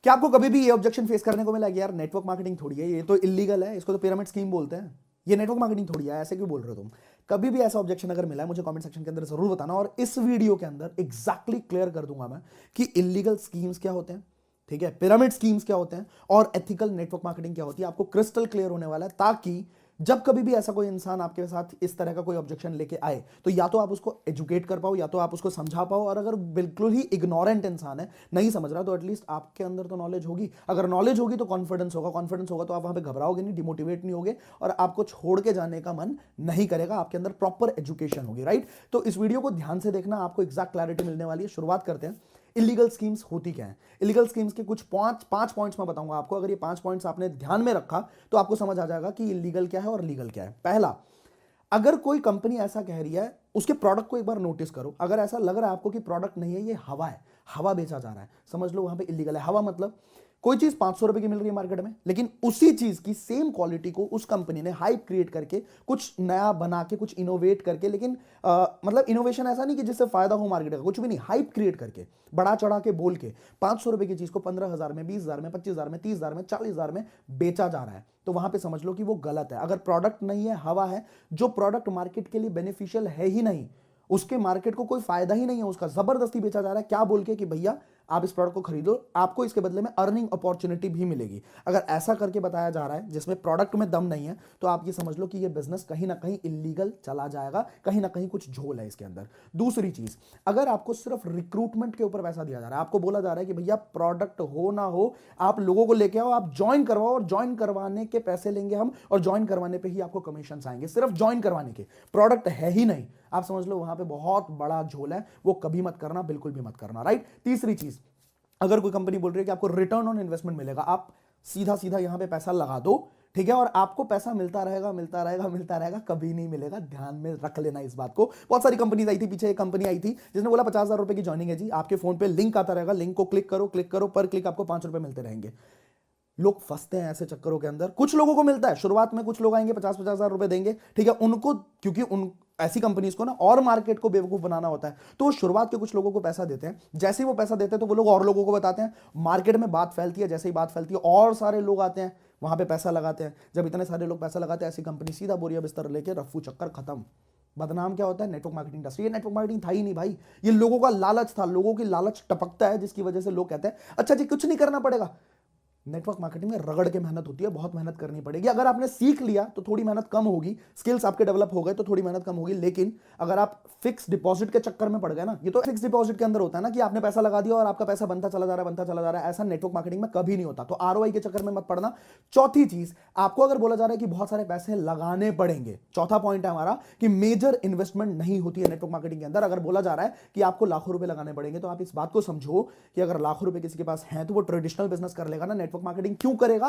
क्या आपको कभी भी ये ऑब्जेक्शन फेस करने को मिला कि यार नेटवर्क मार्केटिंग थोड़ी है, ये तो इलीगल है, इसको तो पिरामिड स्कीम बोलते हैं, ये नेटवर्क मार्केटिंग थोड़ी है, ऐसे क्यों बोल रहे हो तुम? कभी भी ऐसा ऑब्जेक्शन अगर मिला है मुझे कमेंट सेक्शन के अंदर जरूर बताना, और इस वीडियो के अंदर एग्जैक्टली क्लियर कर दूंगा मैं कि इलीगल स्कीम्स क्या होते हैं, ठीक है, पिरामिड स्कीम्स क्या होते हैं, और एथिकल नेटवर्क मार्केटिंग क्या होती है। आपको क्रिस्टल क्लियर होने वाला है, ताकि जब कभी भी ऐसा कोई इंसान आपके साथ इस तरह का कोई ऑब्जेक्शन लेके आए तो या तो आप उसको एजुकेट कर पाओ, या तो आप उसको समझा पाओ, और अगर बिल्कुल ही इग्नोरेंट इंसान है, नहीं समझ रहा, तो एटलीस्ट आपके अंदर तो नॉलेज होगी। अगर नॉलेज होगी तो कॉन्फिडेंस होगा, कॉन्फिडेंस होगा तो आप वहां पे घबराओगे नहीं, डिमोटिवेट नहीं होगे, और आपको छोड़ के जाने का मन नहीं करेगा। आपके अंदर प्रॉपर एजुकेशन होगी, राइट? तो इस वीडियो को ध्यान से देखना, आपको एग्जैक्ट क्लैरिटी मिलने वाली है। शुरुआत करते हैं। इलीगल स्कीम्स होती क्या है? इलीगल स्कीम्स के कुछ पांच पॉइंट्स मैं बताऊंगा आपको। अगर ये 5 पॉइंट्स आपने ध्यान में रखा तो आपको समझ आ जाएगा कि इलीगल क्या है और लीगल क्या है। पहला, अगर कोई कंपनी ऐसा कह रही है, उसके प्रोडक्ट को एक बार नोटिस करो। अगर ऐसा लग रहा है आपको कि प्रोडक्ट नहीं है, ये हवा है, हवा बेचा जा रहा है, समझ लो वहां पे इलीगल है। हवा मतलब कोई चीज 500 रुपए की मिल रही है मार्केट में, लेकिन उसी चीज की सेम क्वालिटी को उस कंपनी ने हाइप क्रिएट करके, कुछ नया बना के, कुछ इनोवेट करके, लेकिन मतलब इनोवेशन ऐसा नहीं कि जिससे फायदा हो मार्केट का, कुछ भी नहीं, हाइप क्रिएट करके, बड़ा चढ़ा के बोल के 500 रुपए की चीज को 15,000 में, 20,000 में, 25,000 में, 30,000 में, 40,000 में बेचा जा रहा है, तो वहां पे समझ लो कि वो गलत है। अगर प्रोडक्ट नहीं है, हवा है, जो प्रोडक्ट मार्केट के लिए बेनिफिशियल है ही नहीं, उसके मार्केट को कोई फायदा ही नहीं है, उसका जबरदस्ती बेचा जा रहा है, क्या बोल के कि भैया आप इस प्रोडक्ट को खरीदो, आपको इसके बदले में अर्निंग अपॉर्चुनिटी भी मिलेगी। अगर ऐसा करके बताया जा रहा है जिसमें प्रोडक्ट में दम नहीं है, तो आप ये समझ लो कि ये बिजनेस कहीं ना कहीं इलीगल चला जाएगा, कहीं ना कहीं कुछ झोल है इसके अंदर। दूसरी चीज, अगर आपको सिर्फ रिक्रूटमेंट के ऊपर पैसा दिया जा रहा है, आपको बोला जा रहा है कि भैया प्रोडक्ट हो ना हो, आप लोगों को लेके आओ, आप ज्वाइन करवाओ, और ज्वाइन करवाने के पैसे लेंगे हम, और ज्वाइन करवाने पे ही आपको कमीशन आएंगे, सिर्फ ज्वाइन करवाने के, प्रोडक्ट है ही नहीं, आप समझ लो वहां पे बहुत बड़ा झोल है। वो कभी मत करना, बिल्कुल भी मत करना, राइट? तीसरी चीज, अगर कोई कंपनी बोल रही है कि आपको रिटर्न ऑन इन्वेस्टमेंट मिलेगा, आप सीधा सीधा यहां पे पैसा लगा दो, ठीक है, और आपको पैसा मिलता रहेगा, मिलता रहेगा, मिलता रहेगा, कभी नहीं मिलेगा, ध्यान में रख लेना इस बात को। बहुत सारी कंपनीज आई थी, पीछे एक कंपनी आई थी जिसने बोला 50,000 रुपए की ज्वाइनिंग है जी, आपके फोन पे लिंक आता रहेगा, लिंक को क्लिक करो, क्लिक करो, पर क्लिक आपको 5 रुपए मिलते रहेंगे। लोग फंसते हैं ऐसे चक्करों के अंदर। कुछ लोगों को मिलता है शुरुआत में, कुछ लोग आएंगे 50-50,000 रुपए देंगे, ठीक है, उनको, क्योंकि उन ऐसी कंपनीज को ना और मार्केट को बेवकूफ बनाना होता है, तो शुरुआत के कुछ लोगों को पैसा देते हैं, जैसे ही वो पैसा देते हैं तो वो लोग और लोगों को बताते हैं, मार्केट में बात फैलती है, जैसे ही बात फैलती है और सारे लोग आते हैं वहां पे पैसा लगाते हैं। जब इतने सारे लोग पैसा लगाते हैं, ऐसी कंपनी सीधा बोरिया बिस्तर लेके रफू चक्कर खत्म। बदनाम क्या होता है? Network marketing industry. ये नेटवर्क मार्केटिंग था ही नहीं भाई, ये लोगों का लालच था, लोगों की लालच टपकता है, जिसकी वजह से लोग कहते हैं अच्छा जी कुछ नहीं करना पड़ेगा। नेटवर्क मार्केटिंग में रगड़ के मेहनत होती है, बहुत मेहनत करनी पड़ेगी। अगर आपने सीख लिया तो थोड़ी मेहनत कम होगी, स्किल्स आपके डेवलप हो गए तो थोड़ी मेहनत कम होगी, लेकिन अगर आप फिक्स डिपॉजिट के चक्कर में पड़ गए ना, ये तो फिक्स डिपॉजिट के अंदर होता है ना कि आपने पैसा लगा दिया और आपका पैसा बनता चला जा रहा है, बनता चला जा रहा है, ऐसा नेटवर्क मार्केटिंग में कभी नहीं होता। तो आरओआई के चक्कर में मत पड़ना। चौथी चीज, आपको अगर बोला जा रहा है कि बहुत सारे पैसे लगाने पड़ेंगे, चौथा पॉइंट है हमारा कि मेजर इन्वेस्टमेंट नहीं होती है नेटवर्क मार्केटिंग के अंदर। अगर बोला जा रहा है कि आपको लाखों रुपए लगाने पड़ेंगे, तो आप इस बात को समझो कि अगर लाखों रुपए किसी के पास हैं तो वो ट्रेडिशनल बिजनेस कर लेगा ना, नेटवर्क मार्केटिंग क्यों करेगा?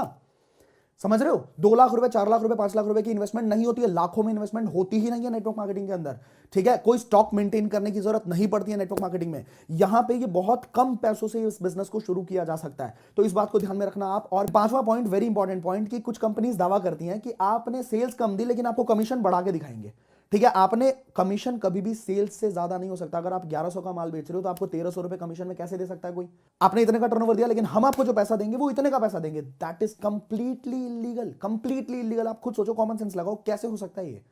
समझ रहे हो? 2 लाख रुपए, 4 लाख रुपए, 5 लाख रुपए की इन्वेस्टमेंट नहीं होती है, लाखों में इन्वेस्टमेंट होती ही नहीं है नेटवर्क मार्केटिंग के अंदर, ठीक है? कोई स्टॉक मेंटेन करने की जरूरत नहीं पड़ती है नेटवर्क मार्केटिंग में। यहां पे ये बहुत कम पैसों से इस बिजनेस को शुरू किया जा सकता है, तो इस बात को ध्यान में रखना आप। और पांचवा पॉइंट, वेरी इंपॉर्टेंट पॉइंट, कि कुछ कंपनीज दावा करती हैं कि आपने सेल्स कम दी लेकिन आपको कमीशन बढ़ा के दिखाएंगे, ठीक है? आपने कमीशन कभी भी सेल्स से ज्यादा नहीं हो सकता। अगर आप 1100 का माल बेच रहे हो तो आपको 1300 रुपए कमीशन में कैसे दे सकता है कोई? आपने इतने का टर्नओवर दिया लेकिन हम आपको जो पैसा देंगे वो इतने का पैसा देंगे, that is completely illegal, completely illegal. आप खुद सोचो, कॉमन सेंस लगाओ, कैसे हो सकता है ये?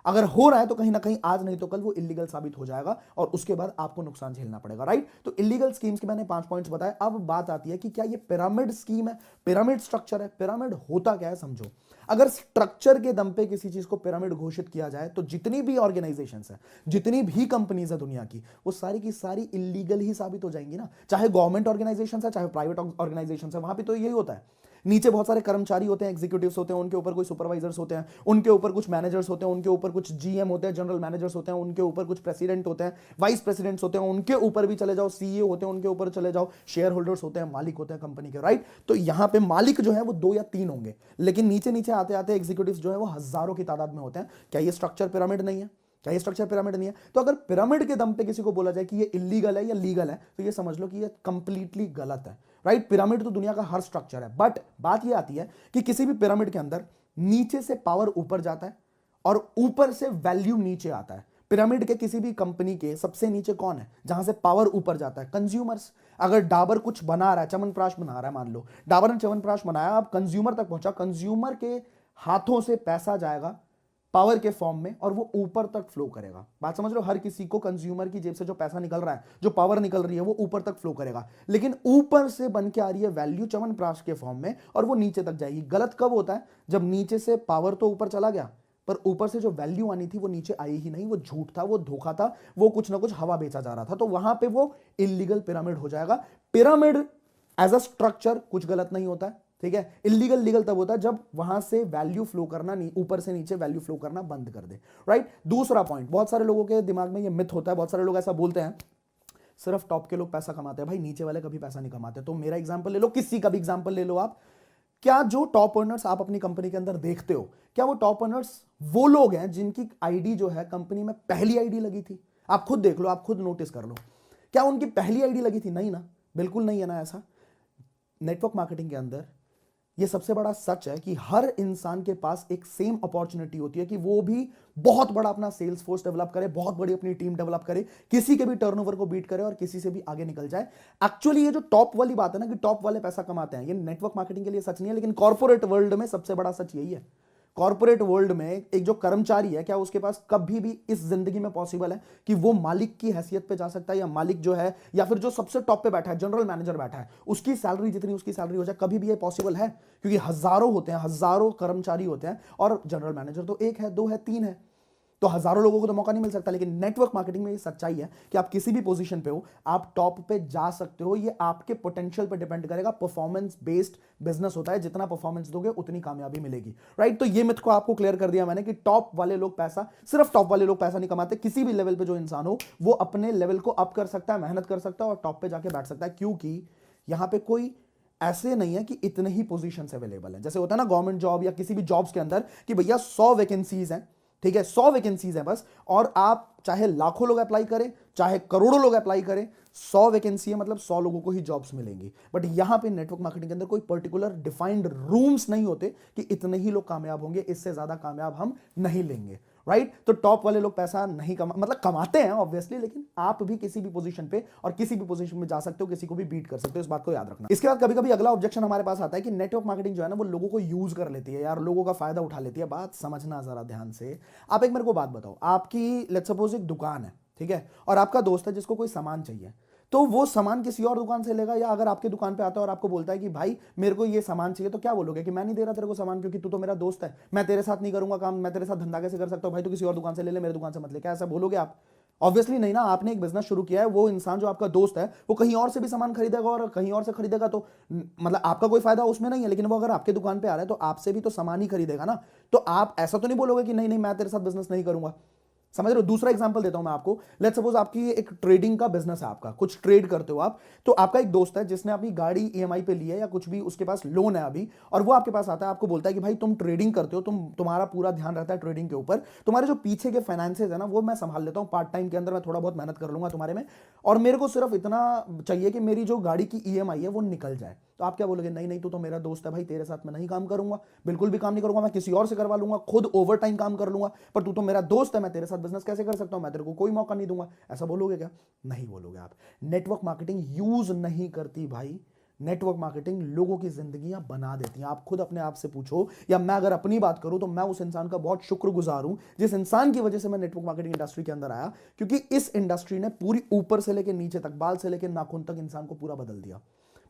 अगर हो रहा है तो कहीं ना कहीं आज नहीं तो कल वो इलीगल साबित हो जाएगा, और उसके बाद आपको नुकसान झेलना पड़ेगा, राइट? तो इलीगल स्कीम्स के मैंने 5 पॉइंट्स बताए। अब बात आती है कि क्या ये पिरामिड स्कीम है, पिरामिड स्ट्रक्चर है? पिरामिड होता क्या है समझो। अगर स्ट्रक्चर के दम पे किसी चीज को पिरामिड घोषित किया जाए तो जितनी भी ऑर्गेनाइजेशंस है, जितनी भी कंपनीज है दुनिया की, वो सारी की सारी इलीगल ही साबित हो जाएंगी ना। चाहे गवर्नमेंट ऑर्गेनाइजेशन है, चाहे प्राइवेट ऑर्गेनाइजेशन है, वहां पे तो यही होता है। नीचे बहुत सारे कर्मचारी होते हैं, एग्जीक्यूटिव्स होते हैं, उनके ऊपर कोई सुपरवाइजर्स होते हैं, उनके ऊपर कुछ मैनेजर्स होते हैं, उनके ऊपर कुछ जीएम होते हैं, जनरल मैनेजर्स होते हैं, उनके ऊपर कुछ प्रेसिडेंट होते हैं, वाइस प्रेसिडेंट्स होते हैं, उनके ऊपर भी चले जाओ, सीईओ होते हैं, उनके ऊपर चले जाओ, शेयर होल्डर्स होते हैं, मालिक होते हैं कंपनी के, राइट? तो यहां पे मालिक जो है वो 2 या 3 होंगे, लेकिन नीचे नीचे आते आते एग्जीक्यूटिव्स जो है वो हजारों की तादाद में होते हैं। क्या ये स्ट्रक्चर पिरामिड नहीं है? क्या ये स्ट्रक्चर पिरामिड नहीं है? तो अगर पिरामिड के दम पे किसी को बोला जाए कि ये इलीगल है या लीगल है, तो ये समझ लो कि ये कंप्लीटली गलत है, राइट? पिरामिड तो दुनिया का हर स्ट्रक्चर है, बट बात ये आती है कि किसी भी पिरामिड के अंदर नीचे से पावर ऊपर जाता है और ऊपर से वैल्यू नीचे आता है। पिरामिड के किसी भी कंपनी के सबसे नीचे कौन है, जहां से पावर ऊपर जाता है? कंज्यूमर्स। अगर डाबर कुछ बना रहा है, च्यवनप्राश बना रहा है, मान लो डाबर ने च्यवनप्राश बनाया, अब कंज्यूमर तक पहुंचा, कंज्यूमर के हाथों से पैसा जाएगा पावर के फॉर्म में और वो ऊपर तक फ्लो करेगा। बात समझ रहे हो? हर किसी को कंज्यूमर की जेब से जो पैसा निकल रहा है, जो पावर निकल रही है, वो ऊपर तक फ्लो करेगा। लेकिन ऊपर से बन के आ रही है वैल्यू च्यवनप्राश के फॉर्म में और वो नीचे तक जाएगी। गलत कब होता है? जब नीचे से पावर तो ऊपर चला गया पर ऊपर से जो वैल्यू आनी थी वो नीचे आई ही नहीं। वो झूठ था, वो धोखा था, वो कुछ ना कुछ हवा बेचा जा रहा था। तो वहां पे वो इलीगल पिरामिड हो जाएगा। पिरामिड एज अ स्ट्रक्चर कुछ गलत नहीं होता है, ठीक है। इलीगल लीगल तब होता है जब वहां से वैल्यू फ्लो करना, ऊपर से नीचे वैल्यू फ्लो करना बंद कर दे, राइट। दूसरा पॉइंट, बहुत सारे लोगों के दिमाग में ये मिथ होता है, बहुत सारे लोग ऐसा बोलते हैं सिर्फ टॉप के लोग पैसा कमाते हैं। भाई नीचे वाले कभी पैसा नहीं कमाते। तो मेरा एग्जांपल ले लो, किसी का भी एग्जांपल ले लो आप। क्या जो टॉप अर्नर्स आप अपनी कंपनी के अंदर देखते हो, क्या वो टॉप अर्नर्स वो लोग हैं जिनकी आईडी जो है कंपनी में पहली आईडी लगी थी? आप खुद देख लो, आप खुद नोटिस कर लो, क्या उनकी पहली आईडी लगी थी? नहीं ना, बिल्कुल नहीं है ना ऐसा। नेटवर्क मार्केटिंग के अंदर ये सबसे बड़ा सच है कि हर इंसान के पास एक सेम अपॉर्चुनिटी होती है कि वो भी बहुत बड़ा अपना सेल्स फोर्स डेवलप करे, बहुत बड़ी अपनी टीम डेवलप करे, किसी के भी टर्नओवर को बीट करे और किसी से भी आगे निकल जाए। एक्चुअली ये जो टॉप वाली बात है ना कि टॉप वाले पैसा कमाते हैं, ये नेटवर्क मार्केटिंग के लिए सच नहीं है, लेकिन कॉर्पोरेट वर्ल्ड में सबसे बड़ा सच यही है। कॉर्पोरेट वर्ल्ड में एक जो कर्मचारी है, क्या उसके पास कभी भी इस जिंदगी में पॉसिबल है कि वो मालिक की हैसियत पे जा सकता है, या मालिक जो है या फिर जो सबसे टॉप पे बैठा है, जनरल मैनेजर बैठा है, उसकी सैलरी जितनी उसकी सैलरी हो जाए? कभी भी ये पॉसिबल है? क्योंकि हजारों होते हैं, हजारों कर्मचारी होते हैं और जनरल मैनेजर तो एक है, दो है, तीन है, तो हजारों लोगों को तो मौका नहीं मिल सकता। लेकिन नेटवर्क मार्केटिंग में ये सच्चाई है कि आप किसी भी पोजीशन पे हो, आप टॉप पे जा सकते हो। ये आपके पोटेंशियल पे डिपेंड करेगा। परफॉर्मेंस बेस्ड बिजनेस होता है, जितना परफॉर्मेंस दोगे उतनी कामयाबी मिलेगी, राइट। तो ये मिथ को आपको क्लियर कर दिया मैंने कि टॉप वाले लोग पैसा, सिर्फ टॉप वाले लोग पैसा नहीं कमाते। किसी भी लेवल पे जो इंसान हो वो अपने लेवल को अप कर सकता है, मेहनत कर सकता है और टॉप पे जाके बैठ सकता है। क्योंकि यहां पे कोई ऐसे नहीं है कि इतने ही पोजीशंस अवेलेबल हैं। जैसे होता है ना गवर्नमेंट जॉब या किसी भी जॉब्स के अंदर कि भैया 100 वैकेंसीज हैं, ठीक है, 100 वैकेंसीज हैं बस, और आप चाहे लाखों लोग अप्लाई करें, चाहे करोड़ों लोग अप्लाई करें, 100 वैकेंसी है मतलब 100 लोगों को ही जॉब्स मिलेंगी। बट यहां पे नेटवर्क मार्केटिंग के अंदर कोई पर्टिकुलर डिफाइंड रूम्स नहीं होते कि इतने ही लोग कामयाब होंगे, इससे ज्यादा कामयाब हम नहीं लेंगे, राइट। तो टॉप वाले लोग पैसा नहीं मतलब कमाते हैं ऑब्वियसली, लेकिन आप भी किसी भी पोजीशन पे और किसी भी पोजीशन में जा सकते हो, किसी को भी बीट कर सकते हो, इस बात को याद रखना। इसके बाद कभी कभी अगला ऑब्जेक्शन हमारे पास आता है कि नेटवर्क मार्केटिंग जो है ना वो लोगों को यूज कर लेती है यार, लोगों का फायदा उठा लेती है। बात समझना जरा ध्यान से। आप एक मेरे को बात बताओ, आपकी लेट्स सपोज एक दुकान है, ठीक है, और आपका दोस्त है जिसको कोई सामान चाहिए, तो वो सामान किसी और दुकान से लेगा, या अगर आपके दुकान पे आता है और आपको बोलता है कि भाई मेरे को ये सामान चाहिए, तो क्या बोलोगे कि मैं नहीं दे रहा तेरे को सामान क्योंकि तू तो मेरा दोस्त है, मैं तेरे साथ नहीं करूंगा काम, मैं तेरे साथ धंधा कैसे कर सकता हूं, भाई तू किसी और दुकान से ले ले, मेरे दुकान से मत ले? क्या ऐसा बोलोगे आप? ऑब्वियसली नहीं ना। आपने एक बिजनेस शुरू किया है, वो इंसान जो आपका दोस्त है वो कहीं और से भी सामान खरीदेगा और कहीं और से खरीदेगा, तो मतलब आपका कोई फायदा उसमें नहीं है, लेकिन वो अगर आपके दुकान पे आ रहा है तो आपसे भी तो सामान ही खरीदेगा ना। तो आप ऐसा तो नहीं बोलोगे कि नहीं नहीं मैं तेरे साथ बिजनेस नहीं करूंगा। समझ रहे हो? दूसरा एग्जांपल देता हूं मैं आपको। लेट्स सपोज आपकी एक ट्रेडिंग का बिजनेस है, आपका कुछ ट्रेड करते हो आप, तो आपका एक दोस्त है जिसने अपनी गाड़ी ईएमआई पे ली है या कुछ भी उसके पास लोन है अभी, और वो आपके पास आता है, आपको बोलता है कि भाई तुम ट्रेडिंग करते हो, तुम्हारा पूरा ध्यान रहता है ट्रेडिंग के ऊपर, तुम्हारे जो पीछे के फाइनेंसेस है ना वो मैं संभाल लेता हूं, पार्ट टाइम के अंदर मैं थोड़ा बहुत मेहनत कर लूंगा तुम्हारे में, और मेरे को सिर्फ इतना चाहिए कि मेरी जो गाड़ी की ईएमआई है वो निकल जाए। तो आप क्या बोलोगे? नहीं नहीं तू तो मेरा दोस्त है भाई, तेरे साथ मैं नहीं काम करूंगा, बिल्कुल भी काम नहीं करूंगा, मैं किसी और से करवा लूंगा, खुद ओवर टाइम काम कर लूंगा, पर तू तो मेरा दोस्त है, मैं तेरे साथ बिजनेस कैसे कर सकता हूं, मैं तेरे को कोई मौका नहीं दूंगा। ऐसा बोलोगे क्या? नहीं बोलोगे आप। नेटवर्क मार्केटिंग यूज नहीं करती भाई, नेटवर्क मार्केटिंग लोगों की जिंदगियां बना देती है। आप खुद अपने आप से पूछो, या मैं अगर अपनी बात करूं तो मैं उस इंसान का बहुत शुक्रगुजार हूं जिस इंसान की वजह से मैं नेटवर्क मार्केटिंग इंडस्ट्री के अंदर आया, क्योंकि इस इंडस्ट्री ने पूरी ऊपर से लेकर नीचे तक, बाल से लेकर नाखून तक इंसान को पूरा बदल दिया,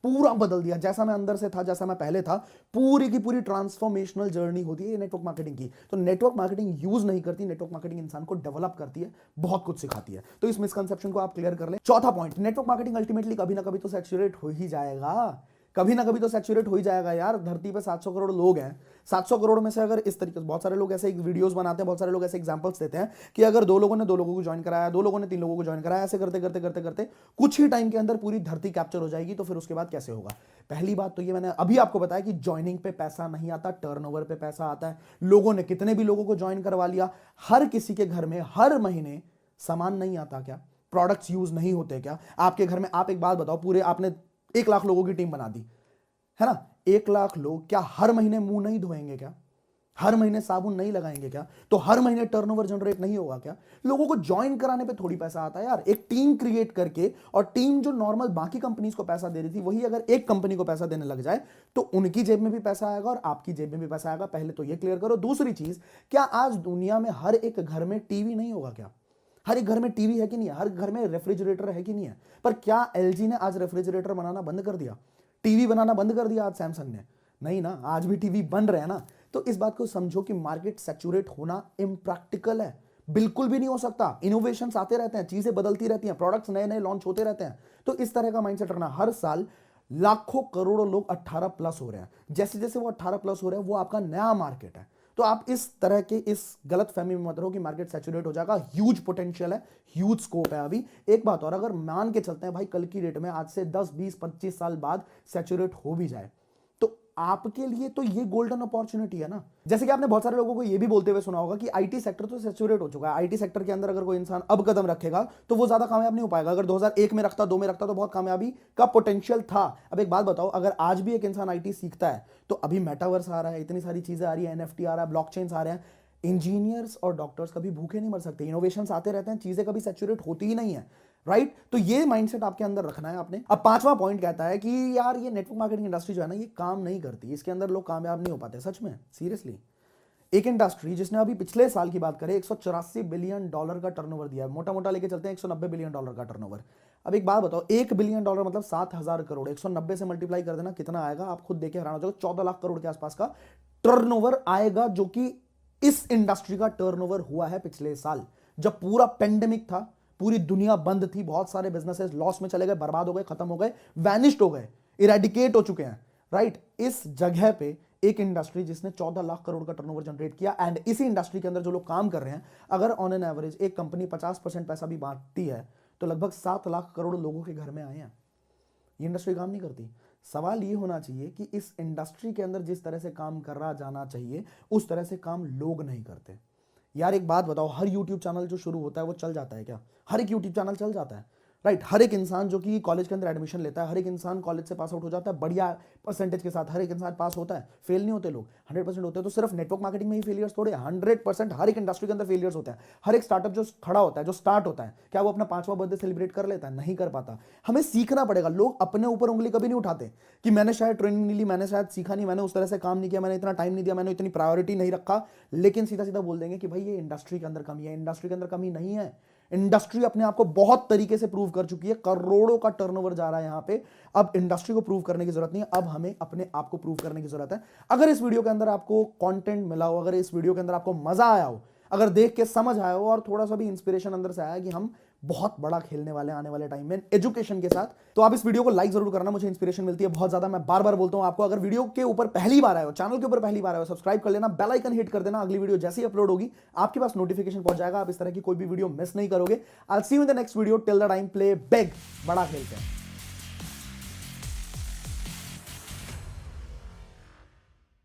पूरा बदल दिया। जैसा मैं अंदर से था, जैसा मैं पहले था, पूरी की पूरी ट्रांसफॉर्मेशनल जर्नी होती है नेटवर्क मार्केटिंग की। तो नेटवर्क मार्केटिंग यूज नहीं करती, नेटवर्क मार्केटिंग इंसान को डेवलप करती है, बहुत कुछ सिखाती है। तो इस मिसकंसेप्शन को आप क्लियर कर लें। चौथा पॉइंट, नेटवर्क मार्केटिंग अल्टीमेटली कभी ना कभी तो सैचुरेट हो ही जाएगा, कभी ना कभी तो सैचुरेट हो ही जाएगा यार। धरती पे 700 करोड़ लोग हैं, 700 करोड़ में से अगर इस तरीके से बहुत सारे लोग ऐसे वीडियोस बनाते हैं, बहुत सारे लोग ऐसे एग्जांपल्स देते हैं कि अगर दो लोगों ने दो लोगों को ज्वाइन कराया, दो लोगों ने तीन लोगों को ज्वाइन कराया, ऐसे करते करते करते करते कुछ ही टाइम के अंदर पूरी धरती कैप्चर हो जाएगी, तो फिर उसके बाद कैसे होगा? पहली बात तो ये मैंने अभी आपको बताया कि ज्वाइनिंग पे पैसा नहीं आता, टर्नओवर पे पैसा आता है। लोगों ने कितने भी लोगों को ज्वाइन करवा लिया, हर किसी के घर में हर महीने सामान नहीं आता क्या? प्रोडक्ट्स यूज नहीं होते क्या आपके घर में? आप एक बात बताओ, पूरे आपने 1 लाख लोगों की टीम बना दी है ना, 1 लाख लोग क्या हर महीने मुंह नहीं धोएंगे क्या? हर महीने साबुन नहीं लगाएंगे क्या? तो हर महीने टर्नओवर जनरेट नहीं होगा क्या? लोगों को ज्वाइन कराने पे थोड़ी पैसा आता है यार। एक टीम क्रिएट करके, और टीम जो नॉर्मल बाकी कंपनीज को पैसा दे रही थी वही अगर एक कंपनी को पैसा देने लग जाए तो उनकी जेब में भी पैसा आएगा और आपकी जेब में भी पैसा आएगा। पहले तो ये क्लियर करो। दूसरी चीज, क्या आज दुनिया में हर एक घर में टीवी नहीं होगा क्या? हर एक घर में टीवी है कि नहीं है? हर घर में रेफ्रिजरेटर है कि नहीं है? पर क्या एलजी ने आज रेफ्रिजरेटर बनाना बंद कर दिया? टीवी बनाना बंद कर दिया आज सैमसंग ने? नहीं ना, आज भी टीवी बन रहे हैं ना। तो इस बात को समझो कि मार्केट सैचुरेट होना इम्प्रैक्टिकल है, बिल्कुल भी नहीं हो सकता। इनोवेशंस आते रहते हैं, चीजें बदलती रहती हैं, प्रोडक्ट्स नए नए लॉन्च होते रहते हैं। तो इस तरह का माइंडसेट रखना। हर साल लाखों करोड़ों लोग 18 प्लस हो रहे हैं। जैसे जैसे वो 18 प्लस हो रहे हैं वो आपका नया मार्केट है। तो आप इस तरह के इस गलत फहमी में मत रहो कि मार्केट सैचुरेट हो जाएगा। ह्यूज पोटेंशियल है, ह्यूज स्कोप है अभी। एक बात और, अगर मान के चलते हैं भाई कल की डेट में आज से 10 20 25 साल बाद सैचुरेट हो भी जाए तो आपके लिए तो ये गोल्डन अपॉर्चुनिटी है ना। जैसे कि आपने बहुत सारे लोगों को ये भी बोलते हुए सुना होगा कि आईटी सेक्टर तो सैचुरेट हो चुका है। आईटी सेक्टर के अंदर अगर कोई इंसान अब कदम रखेगा तो वो ज्यादा कामयाब नहीं हो पाएगा। अगर 2001 में रखता, 2 में रखता तो बहुत कामयाबी का पोटेंशियल था। अब एक बात बताओ, अगर आज भी एक इंसान आईटी सीखता है तो अभी मेटावर्स आ रहा है, इतनी सारी चीजें आ रही है, एनएफटी आ रहा है, ब्लॉकचेन्स आ रहे हैं। इंजीनियर्स और डॉक्टर्स कभी भूखे नहीं मर सकते। इनोवेशंस आते रहते हैं, चीजें कभी सैचुरेट होती ही नहीं है, राइट? तो ये माइंडसेट आपके अंदर रखना है आपने। अब पांचवा पॉइंट कहता है कि यार ये नेटवर्क मार्केटिंग इंडस्ट्री जो है ना ये काम नहीं करती, इसके अंदर लोग कामयाब नहीं हो पाते। सच में, सीरियसली। एक इंडस्ट्री जिसने अभी पिछले साल की बात करें 184 बिलियन डॉलर का टर्नओवर दिया है, मोटा मोटा लेके चलते हैं 190 बिलियन डॉलर का टर्नओवर। अब एक बात बताओ, 1 बिलियन डॉलर मतलब 7,000 करोड़, 190 से मल्टीप्लाई कर देना कितना आएगा, आप खुद देखे हैरान हो जाओगे। 14 लाख करोड़ के आसपास का टर्नओवर आएगा, जो कि इस इंडस्ट्री का टर्नओवर हुआ है पिछले साल, जब पूरा पेंडेमिक था, पूरी दुनिया बंद थी, बहुत सारे बिजनेसेस लॉस में चले गए, बर्बाद हो गए, खत्म हो गए, वैनिश्ड हो गए, इरेडिकेट हो चुके हैं, राइट? इस जगह पे एक इंडस्ट्री जिसने 14 लाख करोड़ का टर्नओवर जनरेट किया, एंड इसी इंडस्ट्री के अंदर जो लोग काम कर रहे हैं, अगर ऑन एन एवरेज एक कंपनी 50% पैसा भी बांटती है तो लगभग 7 लाख करोड़ लोगों के घर में आए हैं। ये इंडस्ट्री काम नहीं करती। सवाल ये होना चाहिए कि इस इंडस्ट्री के अंदर जिस तरह से काम करा जाना चाहिए उस तरह से काम लोग नहीं करते। यार एक बात बताओ, हर यूट्यूब चैनल जो शुरू होता है वो चल जाता है क्या? हर एक यूट्यूब चैनल चल जाता है, राइट? हर एक इंसान जो कि कॉलेज के अंदर एडमिशन लेता है, हर एक इंसान कॉलेज से पास आउट हो जाता है बढ़िया परसेंटेज के साथ, हर एक इंसान पास होता है, फेल नहीं होते लोग, 100% होते हैं। तो सिर्फ नेटवर्क मार्केटिंग में ही फेलियर्स थोड़े, 100% हर एक इंडस्ट्री के अंदर फेलियर्स होते हैं। हर एक स्टार्टअप जो खड़ा होता है, जो स्टार्ट होता है, क्या वो अपना 5वां बर्थडे सेलिब्रेट कर लेता है? नहीं कर पाता। हमें सीखना पड़ेगा। लोग अपने ऊपर उंगली कभी नहीं उठाते कि मैंने शायद ट्रेनिंग नहीं ली, मैंने शायद सीखा नहीं, मैंने उस तरह से काम नहीं किया, मैंने इतना टाइम नहीं दिया, मैंने इतनी प्रायोरिटी नहीं रखा, लेकिन सीधा सीधा बोल देंगे कि भाई ये इंडस्ट्री के अंदर कमी है। इंडस्ट्री के अंदर कमी नहीं है। इंडस्ट्री अपने आप को बहुत तरीके से प्रूव कर चुकी है, करोड़ों का टर्नओवर जा रहा है यहां पे। अब इंडस्ट्री को प्रूव करने की जरूरत नहीं है, अब हमें अपने आप को प्रूव करने की जरूरत है। अगर इस वीडियो के अंदर आपको कंटेंट मिला हो, अगर इस वीडियो के अंदर आपको मजा आया हो, अगर देख के समझ आया हो और थोड़ा सा भी इंस्पिरेशन अंदर से आया कि हम बहुत बड़ा खेलने वाले आने वाले टाइम में एजुकेशन के साथ, तो आप इस वीडियो को लाइक जरूर करना। मुझे इंस्पिरेशन मिलती है बहुत ज्यादा। मैं बार बार बोलता हूं आपको, अगर वीडियो के ऊपर पहली बार आए हो, चैनल के ऊपर पहली बार आए हो, सब्सक्राइब कर लेना, बेल आइकन हिट कर देना। अगली वीडियो जैसे ही अपलोड होगी आपके पास नोटिफिकेशन पहुंच जाएगा। आप इस तरह की कोई भी वीडियो मिस नहीं करोगे। I will see you in the next video. Till the time, play big, बड़ा खेलते हैं।